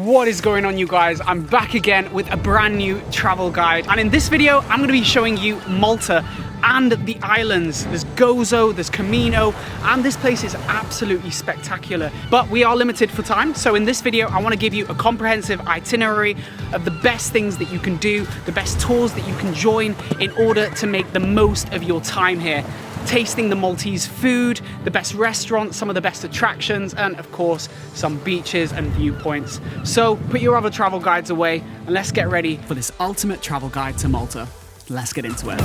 What is going on, you guys? I'm back again with a brand new travel guide, and in this video I'm going to be showing you Malta and the islands. There's Gozo, there's Comino, and this place is absolutely spectacular. But we are limited for time, so in this video I want to give you a comprehensive itinerary of the best things that you can do, the best tours that you can join in order to make the most of your time here. Tasting the Maltese food, the best restaurants, some of the best attractions, and of course, some beaches and viewpoints. So put your other travel guides away and let's get ready for this ultimate travel guide to Malta. Let's get into it.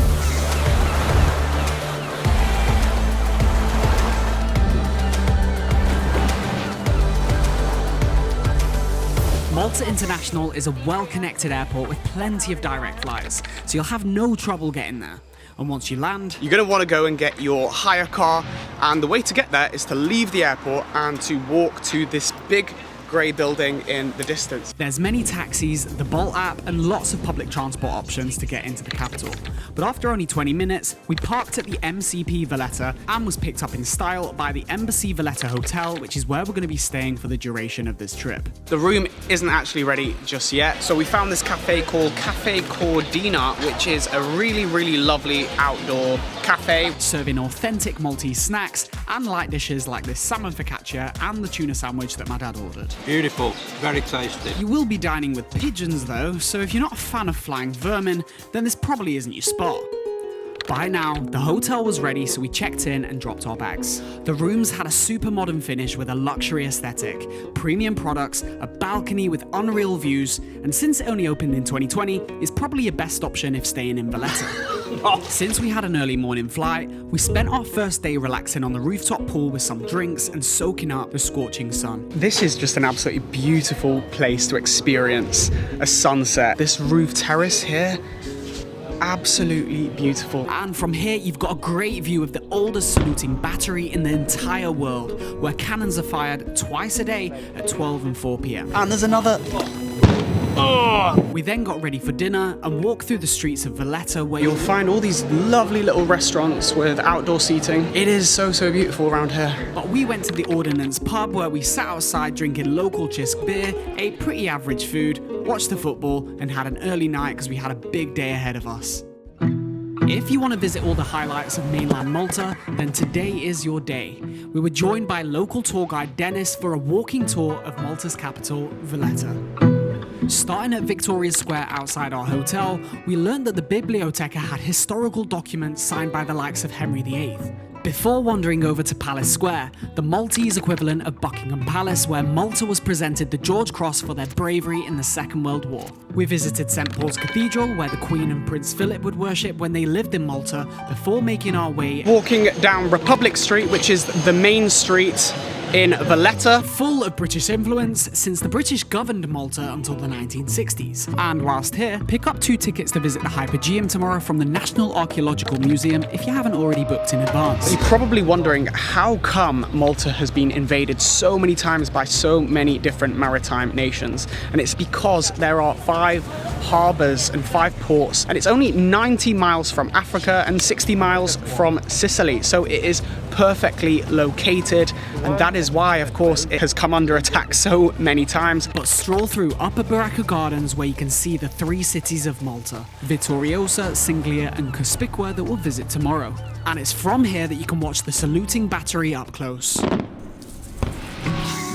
Malta International is a well-connected airport with plenty of direct flights, so you'll have no trouble getting there. And once you land, you're going to want to go and get your hire car, and the way to get there is to leave the airport and to walk to this big grey building in the distance. There's many taxis, the Bolt app, and lots of public transport options to get into the capital. But after only 20 minutes, we parked at the MCP Valletta and was picked up in style by the Embassy Valletta Hotel, which is where we're going to be staying for the duration of this trip. The room isn't actually ready just yet, so we found this cafe called Caffe Cordina, which is a really lovely outdoor cafe. Serving authentic Maltese snacks and light dishes like this salmon focaccia and the tuna sandwich that my dad ordered. Beautiful, very tasty. You will be dining with pigeons though, so if you're not a fan of flying vermin, then this probably isn't your spot. By now, the hotel was ready, so we checked in and dropped our bags. The rooms had a super modern finish with a luxury aesthetic, premium products, a balcony with unreal views, and since it only opened in 2020, it's probably your best option if staying in Valletta. Since we had an early morning flight, we spent our first day relaxing on the rooftop pool with some drinks and soaking up the scorching sun. This is just an absolutely beautiful place to experience a sunset. This roof terrace here, absolutely beautiful. And from here you've got a great view of the oldest saluting battery in the entire world, where cannons are fired twice a day at 12 and 4 p.m. And there's another... We then got ready for dinner and walked through the streets of Valletta, where you'll find all these lovely little restaurants with outdoor seating. It is so beautiful around here. But we went to the Ordnance Pub, where we sat outside drinking local Chisk beer, ate pretty average food, watched the football, and had an early night because we had a big day ahead of us. If you want to visit all the highlights of mainland Malta, then today is your day. We were joined by local tour guide Dennis for a walking tour of Malta's capital, Valletta. Starting at Victoria Square outside our hotel, we learned that the Biblioteca had historical documents signed by the likes of Henry VIII. Before wandering over to Palace Square, the Maltese equivalent of Buckingham Palace, where Malta was presented the George Cross for their bravery in the Second World War. We visited St. Paul's Cathedral, where the Queen and Prince Philip would worship when they lived in Malta, before making our way walking down Republic Street, which is the main street in Valletta. Full of British influence, since the British governed Malta until the 1960s. And whilst here, pick up 2 tickets to visit the Hypogeum tomorrow from the National Archaeological Museum if you haven't already booked in advance. You're probably wondering how come Malta has been invaded so many times by so many different maritime nations. And it's because there are 5 harbours and 5 ports, and it's only 90 miles from Africa and 60 miles from Sicily. So it is perfectly located, and that is why, of course, it has come under attack so many times. But stroll through Upper Barrakka Gardens, where you can see the 3 cities of Malta, Vittoriosa, Senglea and Cospicua, that we'll visit tomorrow. And it's from here that you can watch the saluting battery up close.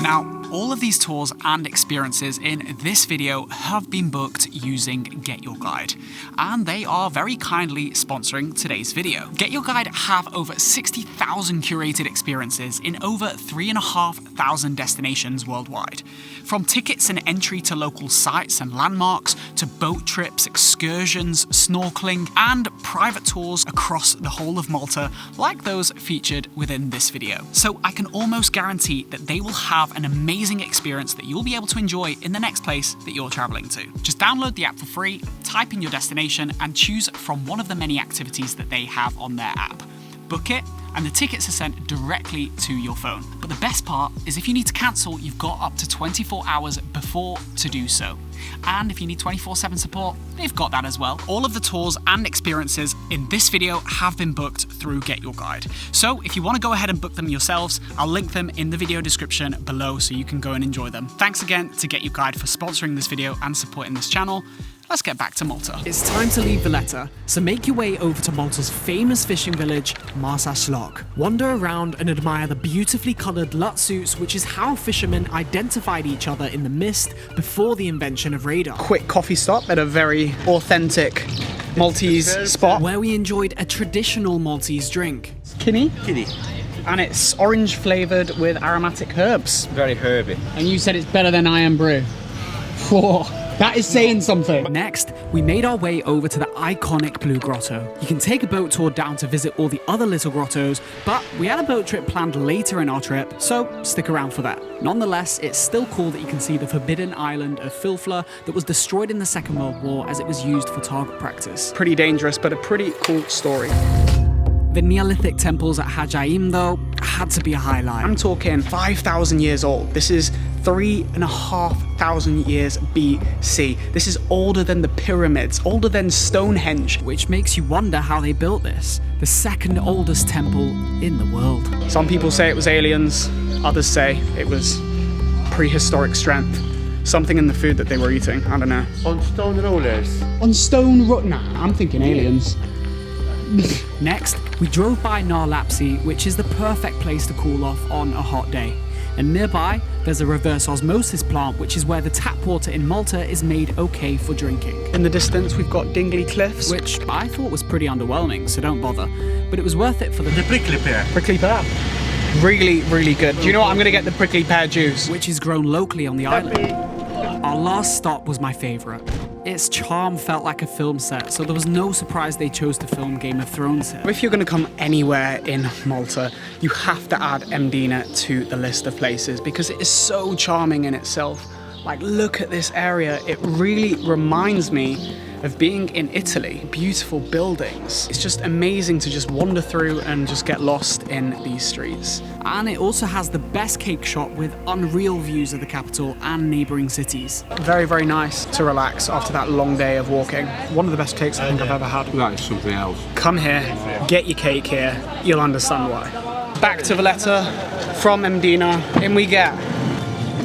Now, all of these tours and experiences in this video have been booked using GetYourGuide, and they are very kindly sponsoring today's video. GetYourGuide have over 60,000 curated experiences in over 3,500 destinations worldwide. From tickets and entry to local sites and landmarks, to boat trips, excursions, snorkeling, and private tours across the whole of Malta, like those featured within this video. So I can almost guarantee that they will have an amazing experience that you'll be able to enjoy in the next place that you're traveling to. Just download the app for free, type in your destination, and choose from one of the many activities that they have on their app. Book it, and the tickets are sent directly to your phone. But the best part is if you need to cancel, you've got up to 24 hours before to do so. And if you need 24/7 support, they've got that as well. All of the tours and experiences in this video have been booked through GetYourGuide. So if you want to go ahead and book them yourselves, I'll link them in the video description below so you can go and enjoy them. Thanks again to GetYourGuide for sponsoring this video and supporting this channel. Let's get back to Malta. It's time to leave Valletta, so make your way over to Malta's famous fishing village, Marsaxlokk. Wander around and admire the beautifully coloured lut suits, which is how fishermen identified each other in the mist before the invention of radar. Quick coffee stop at a very authentic Maltese spot. Where we enjoyed a traditional Maltese drink. Kinnie. Kinnie. And it's orange flavoured with aromatic herbs. Very herby. And you said it's better than Iron Brew. Whoa. That is saying something. Next, we made our way over to the iconic Blue Grotto. You can take a boat tour down to visit all the other little grottos, but we had a boat trip planned later in our trip, so stick around for that. Nonetheless, it's still cool that you can see the forbidden island of Filfla that was destroyed in the Second World War as it was used for target practice. Pretty dangerous, but a pretty cool story. The Neolithic temples at Hagar Qim, though, had to be a highlight. I'm talking 5,000 years old. This is 3,500 years BC. This is older than the pyramids, older than Stonehenge. Which makes you wonder how they built this. The second oldest temple in the world. Some people say it was aliens, others say it was prehistoric strength. Something in the food that they were eating, I don't know. On stone rollers. On stone nah, I'm thinking aliens. Next, we drove by Ghar Lapsi, which is the perfect place to cool off on a hot day. And nearby, there's a reverse osmosis plant, which is where the tap water in Malta is made okay for drinking. In the distance, we've got Dingli Cliffs. Which I thought was pretty underwhelming, so don't bother. But it was worth it for the prickly pear. Prickly pear. Really, really good. Do you know what? I'm going to get the prickly pear juice. which is grown locally on the island. Our last stop was my favourite. Its charm felt like a film set, so there was no surprise they chose to film Game of Thrones here. If you're going to come anywhere in Malta, you have to add Mdina to the list of places because it is so charming in itself. Like, look at this area. It really reminds me of being in Italy. Beautiful buildings. It's just amazing to just wander through and just get lost in these streets. And it also has the best cake shop with unreal views of the capital and neighbouring cities. Very, very nice to relax after that long day of walking. One of the best cakes I think I've ever had. That is something else. Come here, get your cake here, you'll understand why. Back to Valletta, from Mdina, in we get.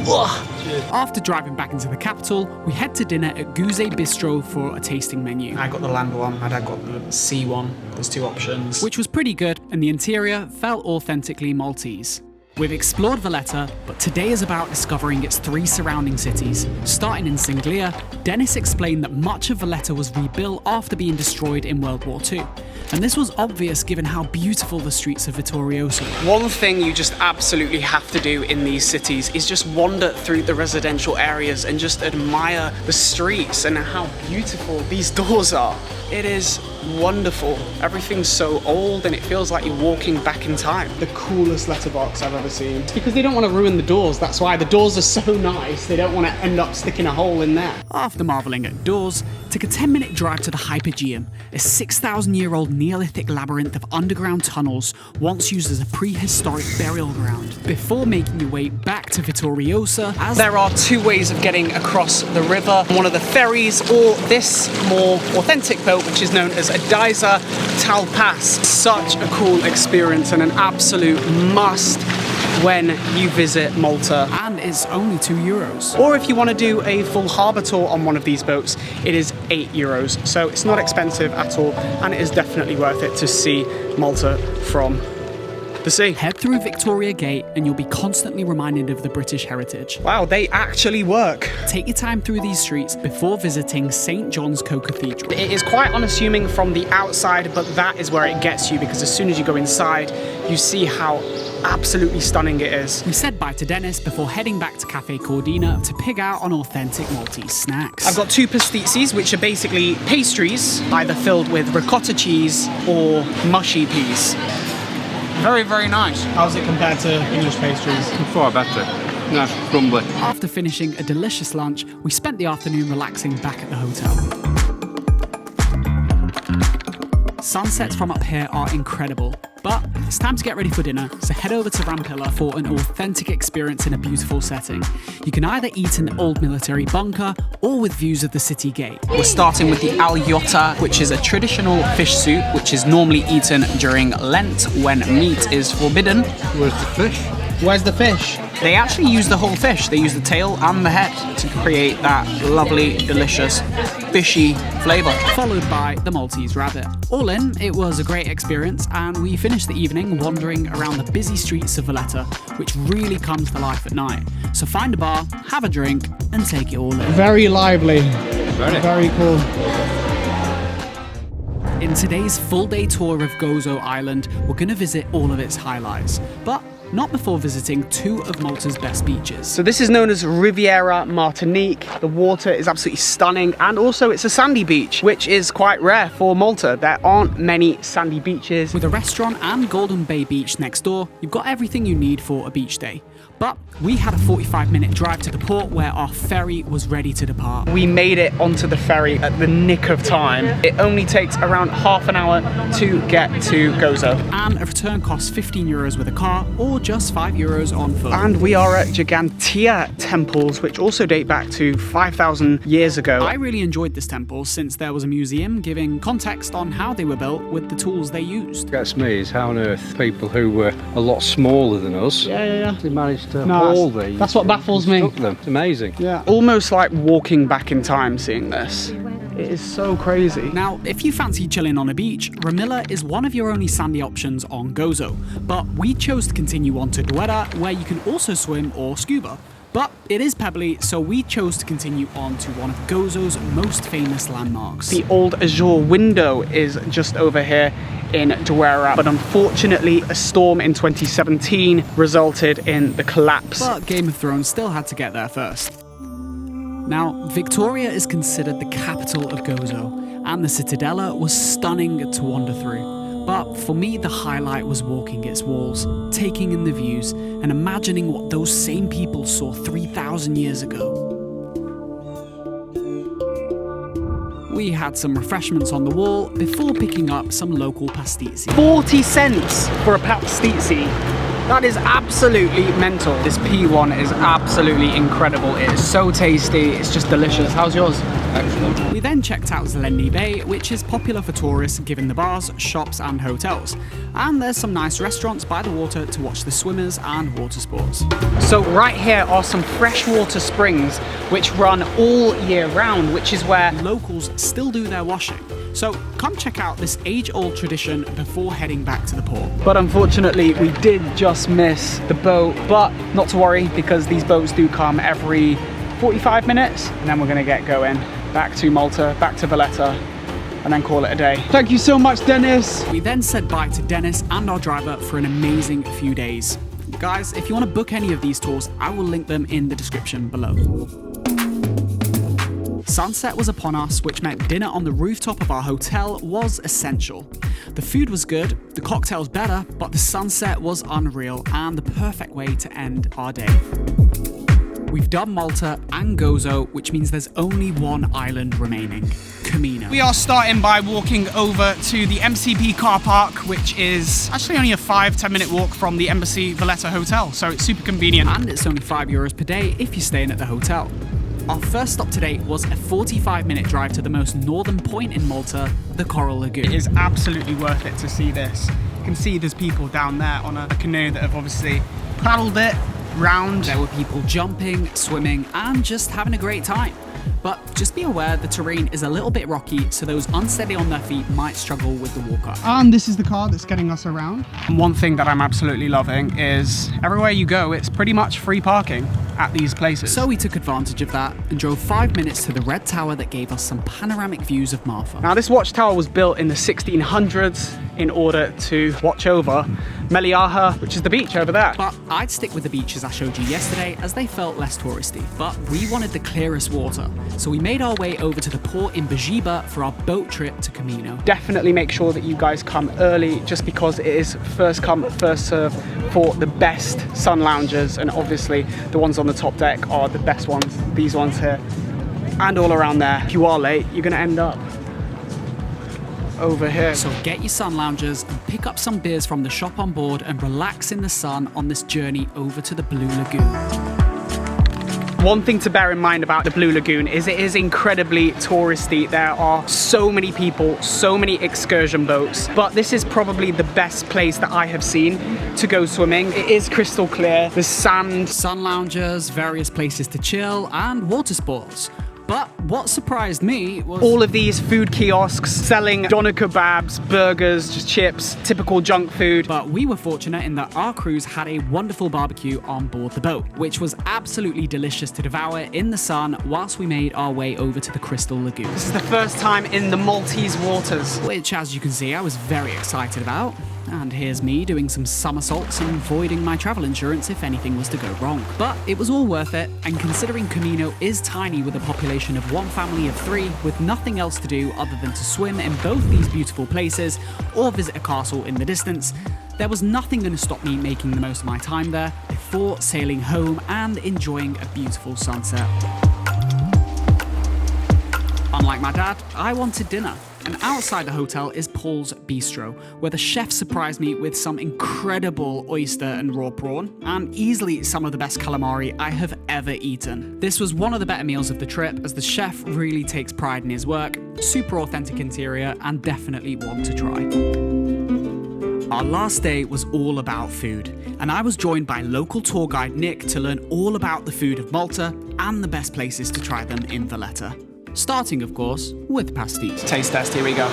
Ugh. After driving back into the capital, we head to dinner at Guze Bistro for a tasting menu. I got the land one, my dad got the sea one. There's two options. Which was pretty good, and the interior felt authentically Maltese. We've explored Valletta, but today is about discovering its three surrounding cities. Starting in Senglea, Dennis explained that much of Valletta was rebuilt after being destroyed in World War II. And this was obvious given how beautiful the streets of Vittoriosa were. One thing you just absolutely have to do in these cities is just wander through the residential areas and just admire the streets and how beautiful these doors are. It is wonderful. Everything's so old and it feels like you're walking back in time. The coolest letterbox I've ever seen. Because they don't want to ruin the doors, that's why. The doors are so nice, they don't want to end up sticking a hole in there. After marvelling at doors, took a 10-minute drive to the Hypogeum, a 6,000-year-old Neolithic labyrinth of underground tunnels once used as a prehistoric burial ground. Before making your way back to Vittoriosa, as there are two ways of getting across the river. One of the ferries or this more authentic boat, which is known as a Diza Tal Pass. Such a cool experience and an absolute must when you visit Malta. And it's only €2. Or if you want to do a full harbour tour on one of these boats, it is €8. So it's not expensive at all, and it is definitely worth it to see Malta from the sea. Head through Victoria Gate and you'll be constantly reminded of the British heritage. Wow, they actually work. Take your time through these streets before visiting St. John's Co-Cathedral. It is quite unassuming from the outside, but that is where it gets you, because as soon as you go inside, you see how absolutely stunning it is. We said bye to Dennis before heading back to Caffe Cordina to pig out on authentic Maltese snacks. I've got two pastizzis, which are basically pastries, either filled with ricotta cheese or mushy peas. Very, very nice. How's it compared to English pastries? Far better. Nice, crumbly. After finishing a delicious lunch, we spent the afternoon relaxing back at the hotel. Sunsets from up here are incredible, But it's time to get ready for dinner, so head over to Rampila for an authentic experience in a beautiful setting. You can either eat in the old military bunker or with views of the city gate. We're starting with the al-yotta, which is a traditional fish soup, which is normally eaten during Lent when meat is forbidden. Where's the fish? Where's the fish? They actually use the whole fish. They use the tail and the head to create that lovely, delicious, fishy flavour. Followed by the Maltese rabbit. All in, it was a great experience, and we finished the evening wandering around the busy streets of Valletta, which really comes to life at night. So find a bar, have a drink, and take it all in. Very lively. Very cool. In today's full-day tour of Gozo Island, we're going to visit all of its highlights, but not before visiting two of Malta's best beaches. So this is known as Riviera Martinique. The water is absolutely stunning, and also it's a sandy beach, which is quite rare for Malta. There aren't many sandy beaches. With a restaurant and Golden Bay Beach next door, you've got everything you need for a beach day. But we had a 45-minute drive to the port where our ferry was ready to depart. We made it onto the ferry at the nick of time. It only takes around half an hour to get to Gozo. And a return costs €15 with a car or just €5 on foot. And we are at Gigantia temples, which also date back to 5,000 years ago. I really enjoyed this temple since there was a museum giving context on how they were built with the tools they used. Gets me is how on earth people who were a lot smaller than us, they managed to haul these. That's what baffles me. Took them. It's amazing. Yeah. Almost like walking back in time seeing this. It is so crazy. Now, if you fancy chilling on a beach, Rampila is one of your only sandy options on Gozo, but we chose to continue on to Valletta, where you can also swim or scuba. But it is pebbly, so we chose to continue on to one of Gozo's most famous landmarks. The old Azure Window is just over here in Duera, but unfortunately a storm in 2017 resulted in the collapse. But Game of Thrones still had to get there first. Now, Victoria is considered the capital of Gozo, and the Citadella was stunning to wander through. But for me, the highlight was walking its walls, taking in the views, and imagining what those same people saw 3,000 years ago. We had some refreshments on the wall before picking up some local pastizzi. 40 cents for a pastizzi. That is absolutely mental. This P1 is absolutely incredible. It is so tasty. It's just delicious. How's yours? Excellent. We then checked out Xlendi Bay, which is popular for tourists given the bars, shops and hotels. And there's some nice restaurants by the water to watch the swimmers and water sports. So right here are some freshwater springs which run all year round, which is where Locals still do their washing. So come check out this age-old tradition before heading back to the port. But unfortunately, we did just miss the boat, but not to worry because these boats do come every 45 minutes and then we're gonna get going back to Malta, back to Valletta, and then call it a day. Thank you so much, Dennis. We then said bye to Dennis and our driver for an amazing few days. Guys, if you want to book any of these tours, I will link them in the description below. Sunset was upon us, which meant dinner on the rooftop of our hotel was essential. The food was good, the cocktails better, but the sunset was unreal and the perfect way to end our day. We've done Malta and Gozo, which means there's only one island remaining, Comino. We are starting by walking over to the MCP car park, which is actually only a 5-10 minute walk from the Embassy Valletta Hotel, so it's super convenient. And it's only €5 per day if you're staying at the hotel. Our first stop today was a 45-minute drive to the most northern point in Malta, the Coral Lagoon. It is absolutely worth it to see this. You can see there's people down there on a canoe that have obviously paddled it round. There were people jumping, swimming, and just having a great time. But just be aware the terrain is a little bit rocky, so those unsteady on their feet might struggle with the walk up. And this is the car that's getting us around. And one thing that I'm absolutely loving is everywhere you go, it's pretty much free parking at these places. So we took advantage of that and drove 5 minutes to the red tower that gave us some panoramic views of Marfa. Now this watchtower was built in the 1600s in order to watch over Meliaha, which is the beach over there. But I'd stick with the beaches I showed you yesterday as they felt less touristy. But we wanted the clearest water, so we made our way over to the port in Bajiba for our boat trip to Comino. Definitely make sure that you guys come early just because it is first come, first serve for the best sun loungers, and obviously the ones on the top deck are the best ones, these ones here, and all around there. If you are late, you're gonna end up over here. So get your sun loungers and pick up some beers from the shop on board and relax in the sun on this journey over to the Blue Lagoon. One thing to bear in mind about the Blue Lagoon is it is incredibly touristy. There are so many people, so many excursion boats, but this is probably the best place that I have seen to go swimming. It is crystal clear, the sand. Sun loungers, various places to chill, and water sports. But what surprised me was all of these food kiosks selling doner kebabs, burgers, just chips, typical junk food. But we were fortunate in that our crews had a wonderful barbecue on board the boat, which was absolutely delicious to devour in the sun whilst we made our way over to the Crystal Lagoon. This is the first time in the Maltese waters, which, as you can see, I was very excited about. And here's me doing some somersaults and voiding my travel insurance if anything was to go wrong. But it was all worth it, and considering Comino is tiny with a population of one family of 3 with nothing else to do other than to swim in both these beautiful places or visit a castle in the distance, there was nothing going to stop me making the most of my time there before sailing home and enjoying a beautiful sunset. Unlike my dad, I wanted dinner. And outside the hotel is Paul's Bistro, where the chef surprised me with some incredible oyster and raw prawn, and easily some of the best calamari I have ever eaten. This was one of the better meals of the trip, as the chef really takes pride in his work, super authentic interior, and definitely one to try. Our last day was all about food, and I was joined by local tour guide Nick to learn all about the food of Malta and the best places to try them in Valletta. Starting, of course, with pasties. Taste test, here we go.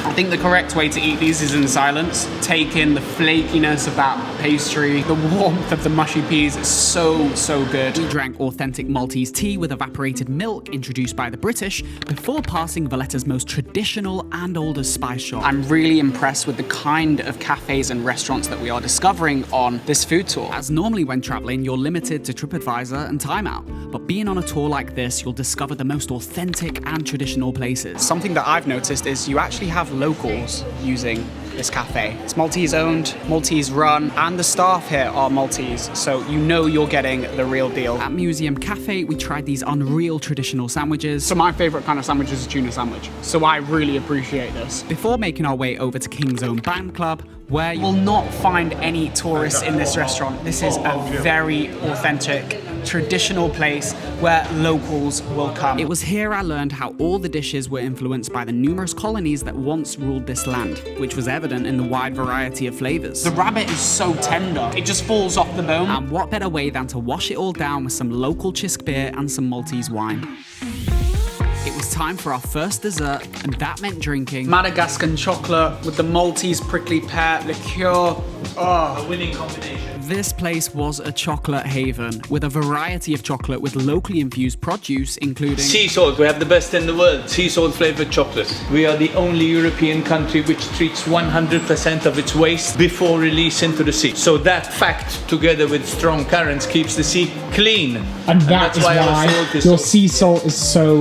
I think the correct way to eat these is in silence. Take in the flakiness of that pastry, the warmth of the mushy peas. It's so, so good. We drank authentic Maltese tea with evaporated milk introduced by the British before passing Valletta's most traditional and oldest spice shop. I'm really impressed with the kind of cafes and restaurants that we are discovering on this food tour. As normally when traveling, you're limited to TripAdvisor and Time Out, but being on a tour like this, you'll discover the most authentic and traditional places. Something that I've noticed is you actually have locals using this cafe. It's Maltese owned, Maltese run, and the staff here are Maltese, so you know you're getting the real deal. At Museum Cafe, we tried these unreal traditional sandwiches. So my favorite kind of sandwich is a tuna sandwich, so I really appreciate this. Before making our way over to King's Own Band Club, where you will not find any tourists in this restaurant. This is a very authentic, traditional place where locals will come. It was here I learned how all the dishes were influenced by the numerous colonies that once ruled this land, which was evident in the wide variety of flavors. The rabbit is so tender, it just falls off the bone. And what better way than to wash it all down with some local Chisk beer and some Maltese wine. It was time for our first dessert, and that meant drinking Madagascar chocolate with the Maltese prickly pear liqueur. A winning combination. This place was a chocolate haven, with a variety of chocolate with locally infused produce, including sea salt. We have the best in the world, sea salt flavored chocolate. We are the only European country which treats 100% of its waste before release into the sea. So that fact, together with strong currents, keeps the sea clean. And that's why your sea salt is so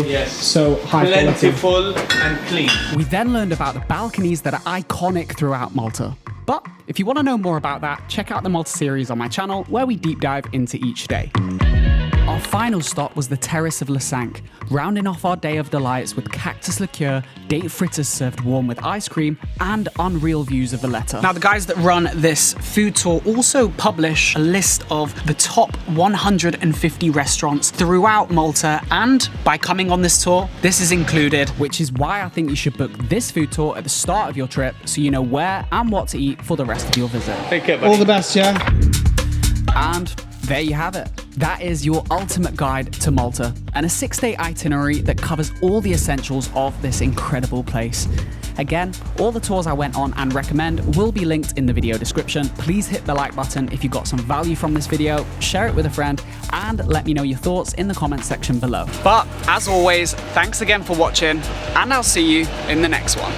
high quality. Plentiful and clean. We then learned about the balconies that are iconic throughout Malta. But if you want to know more about that, check out the Malta series on my channel, where we deep dive into each day. Our final stop was the Terrace of Lasank, rounding off our day of delights with cactus liqueur, date fritters served warm with ice cream, and unreal views of Valletta. Now, the guys that run this food tour also publish a list of the top 150 restaurants throughout Malta, and by coming on this tour, this is included. Which is why I think you should book this food tour at the start of your trip, so you know where and what to eat for the rest of your visit. Take care, buddy. All the best, yeah? And there you have it. That is your ultimate guide to Malta, and a 6-day itinerary that covers all the essentials of this incredible place. Again, all the tours I went on and recommend will be linked in the video description. Please hit the like button if you got some value from this video, share it with a friend, and let me know your thoughts in the comments section below. But as always, thanks again for watching, and I'll see you in the next one.